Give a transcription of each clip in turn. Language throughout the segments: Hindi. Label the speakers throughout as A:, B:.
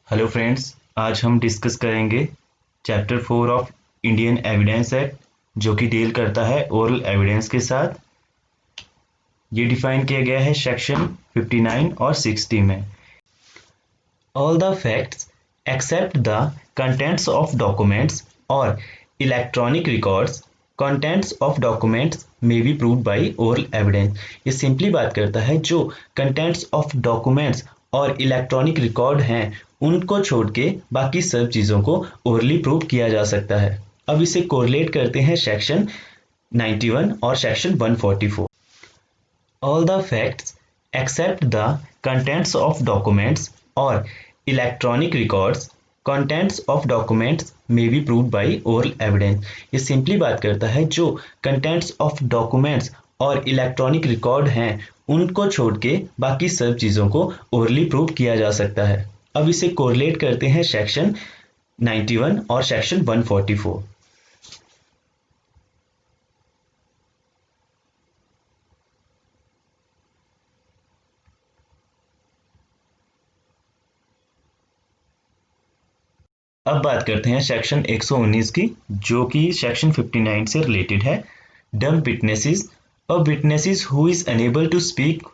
A: हेलो फ्रेंड्स, आज हम डिस्कस करेंगे chapter 4 of Indian evidence act जो कि डील करता है ओरल एविडेंस के साथ। ये डिफाइन किया गया है सेक्शन 59 और 60 में। All the facts except the contents of documents और electronic records contents of documents may be proved by oral evidence. ये सिंपली बात करता है जो कंटेंट्स ऑफ डॉक्यूमेंट्स और इलेक्ट्रॉनिक रिकॉर्ड हैं उनको छोड़ के बाकी सब चीज़ों को ओरली प्रूव किया जा सकता है। अब इसे कोरिलेट करते हैं सेक्शन 91 और section 144। All the facts except the contents of documents और electronic records contents of documents may be proved by oral evidence. ये सिंपली बात करता है जो कंटेंट्स ऑफ डॉक्यूमेंट्स और इलेक्ट्रॉनिक रिकॉर्ड हैं उनको छोड़ के बाकी सब चीज़ों को ओरली प्रूव किया जा सकता है। अब इसे कोरिलेट करते हैं सेक्शन 91 और सेक्शन 144। अब बात करते हैं सेक्शन 119 की जो कि सेक्शन 59 से रिलेटेड है। Dumb witnesses, a witnesses who is unable to speak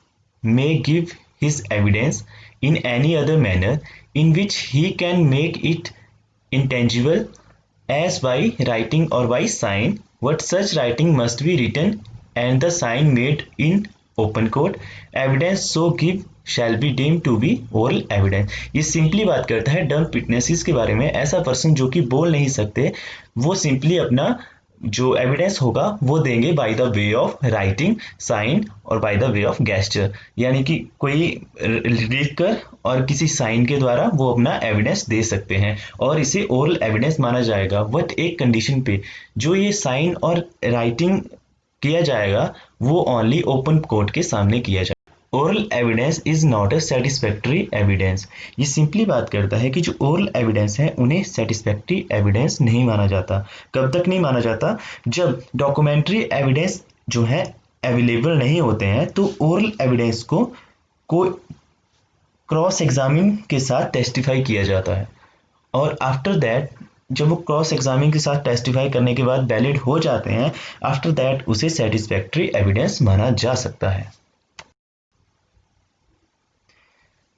A: may give his evidence in any other manner in which he can make it intangible as by writing or by sign, but such writing must be written and the sign made in open court. Evidence so give shall be deemed to be oral evidence. ये सिंपली बात करता है डम्ब विटनेसेस के बारे में। ऐसा पर्सन जो कि बोल नहीं सकते वो सिंपली अपना जो एविडेंस होगा वो देंगे by the way of writing, sign और by the way of gesture, यानी कि कोई लिख कर और किसी साइन के द्वारा वो अपना एविडेंस दे सकते हैं और इसे ओरल एविडेंस माना जाएगा। बट एक कंडीशन पे, जो ये साइन और राइटिंग किया जाएगा वो ओनली ओपन कोर्ट के सामने किया जाएगा। Oral evidence is not a satisfactory evidence. ये सिंपली बात करता है कि जो ओरल एविडेंस है उन्हें सेटिस्फैक्ट्री एविडेंस नहीं माना जाता। कब तक नहीं माना जाता? जब डॉक्यूमेंट्री एविडेंस जो है अवेलेबल नहीं होते हैं तो ओरल एविडेंस को क्रॉस एग्जामिन के साथ टेस्टिफाई किया जाता है और आफ्टर दैट जब वो क्रॉस एग्जामिन के साथ टेस्टिफाई करने के बाद वैलिड हो जाते हैं, आफ्टर दैट उसे सेटिस्फैक्ट्री एविडेंस माना जा सकता है।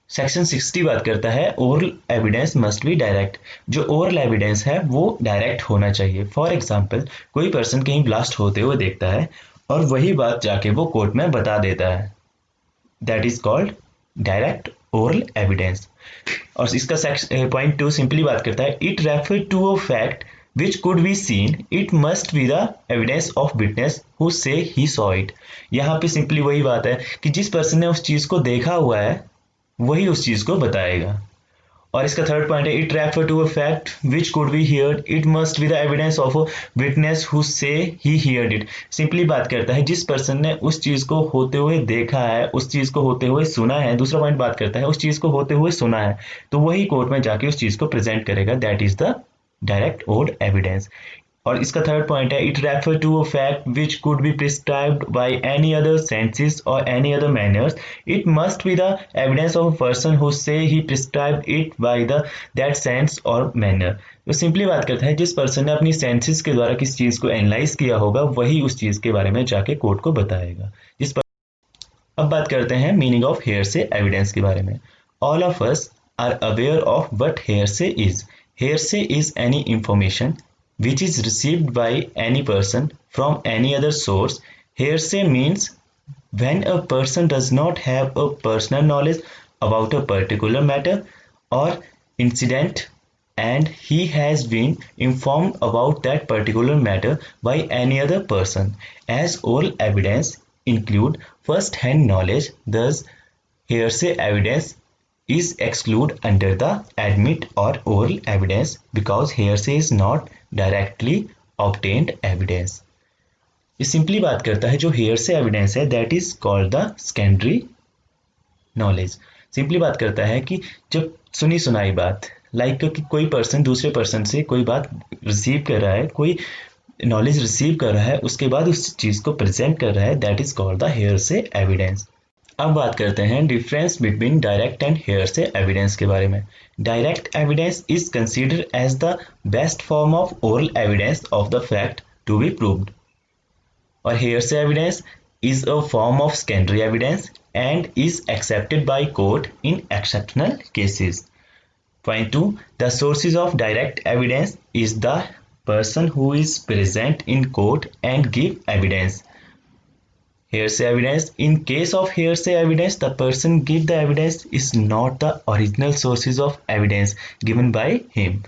A: सेक्शन 60 बात करता है oral evidence must be direct. जो ओरल एविडेंस है वो डायरेक्ट होना चाहिए। फॉर एग्जाम्पल, कोई पर्सन कहीं ब्लास्ट होते हुए देखता है और वही बात जाके वो कोर्ट में बता देता है, that is called direct oral evidence. और इसका पॉइंट 2 सिंपली बात करता है it refer to a fact which could be seen, it must be the evidence of witness who से ही सॉ इट। यहाँ पे सिंपली वही बात है कि जिस पर्सन ने उस चीज को देखा हुआ है वही उस चीज को बताएगा। और इसका थर्ड पॉइंट है it refer to a fact which could be heard, it must be the evidence of a witness who से ही हियर्ड इट। सिंपली बात करता है जिस पर्सन ने उस चीज को होते हुए देखा है, उस चीज को होते हुए सुना है। दूसरा पॉइंट बात करता है उस चीज को होते हुए सुना है तो वही कोर्ट में जाके उस चीज को प्रेजेंट करेगा, that is the direct oral evidence. और इसका थर्ड पॉइंट है it refer to a fact which could be prescribed by any other senses और any other manners, it must be the evidence of a person who से he prescribed it by the that sense और मैनर। तो सिंपली बात करता है जिस पर्सन ने अपनी सेंसेस के द्वारा किस चीज को एनालाइज किया होगा वही उस चीज के बारे में जाके कोर्ट को बताएगा। अब बात करते हैं मीनिंग ऑफ हेयरसे एविडेंस के बारे में। All of us are aware of what hearsay is. Hearsay is any information which is received by any person from any other source. Hearsay means when a person does not have a personal knowledge about a particular matter or incident and he has been informed about that particular matter by any other person. As oral evidence include first-hand knowledge, thus hearsay evidence is excluded under the admit or oral evidence because hearsay is not directly obtained evidence. ये सिंपली बात करता है जो हेयरसे एविडेंस है that is called the secondary knowledge. Simply बात करता है कि जब सुनी सुनाई बात लाइक कि कोई पर्सन दूसरे पर्सन से कोई बात रिसीव कर रहा है, कोई नॉलेज रिसीव कर रहा है, उसके बाद उस चीज को प्रेजेंट कर रहा है, that is called the hearsay evidence. अब बात करते हैं difference between direct and hearsay evidence के बारे में। Direct evidence is considered as the best form of oral evidence of the fact to be proved, और hearsay evidence is a form of secondary evidence and is accepted by court in exceptional cases. Point 2. The sources of direct evidence is the person who is present in court and give evidence. Hearsay evidence. In case of hearsay evidence, the person give the evidence is not the original sources of evidence given by him.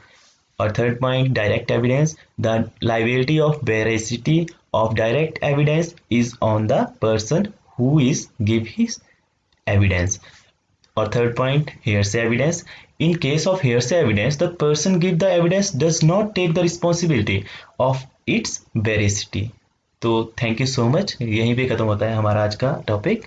A: Or third point, direct evidence. The liability of veracity of direct evidence is on the person who is give his evidence. Or third point, hearsay evidence. In case of hearsay evidence, the person give the evidence does not take the responsibility of its veracity. तो थैंक यू सो मच, यहीं पे ख़त्म होता है हमारा आज का टॉपिक।